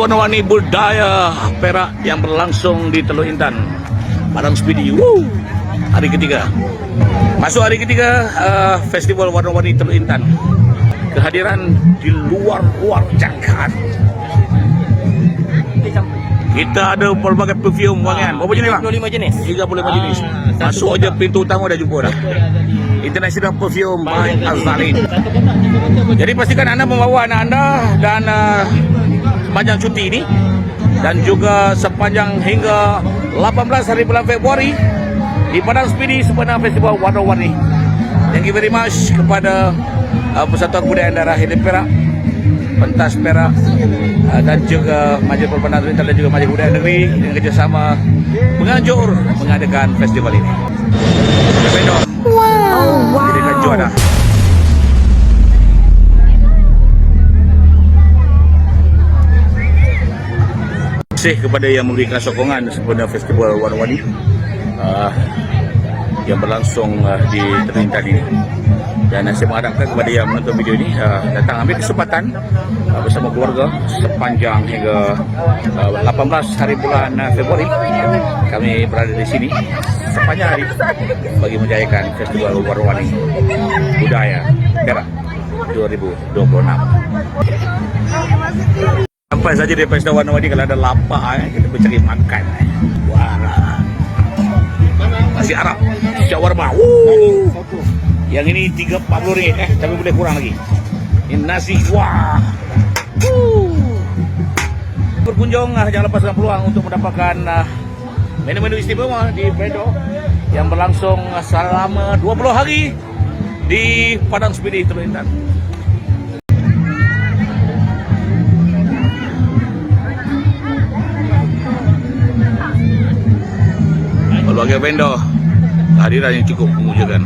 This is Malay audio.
Warna-warni budaya Perak yang berlangsung di Teluk Intan, Padang Sepidi. Hari ketiga. Masuk hari ketiga festival warna-warni Teluk Intan. Kehadiran di luar jangkaan. Kita ada pelbagai perfume wangian. Berapa jenis bang? 35 jenis. 35 jenis. Masuk aja pintu utama dah jumpa dah. International Perfume by Azalin. Jadi pastikan anda membawa anak anda dan sepanjang cuti ini dan juga sepanjang hingga 18 hari bulan Februari di Padang Sepidi sempena festival warna-warni. Thank you very much kepada Persatuan Kebudayaan Daerah Hilir Perak, Pentas Perak dan juga Majlis Perbandingan Intan dan juga Majlis Budaya Negeri dengan kerjasama menganjur mengadakan festival ini. Wow. Jadi kanjur dah. Terima kasih kepada yang memberikan sokongan sempena festival warna-warni yang berlangsung di Teluk Intan ini. Dan saya mengharapkan kepada yang menonton video ini datang ambil kesempatan bersama keluarga sepanjang hingga 18 hari bulan Februari. Kami berada di sini sepanjang hari bagi menjayakan festival warna-warni budaya Perak 2026. Sampai saja di pesta warna-warni, kalau ada lapar kita mencari makan. Wah, nasi Arab, shawarma. Yang ini RM40 tapi boleh kurang lagi. Ini nasi, wah. Berkunjung, jangan lepaskan peluang untuk mendapatkan menu-menu istimewa di Bedo yang berlangsung selama 20 hari di Padang Sepidi Teluk Intan. Berbagai vendor, kehadiran yang cukup memujakan.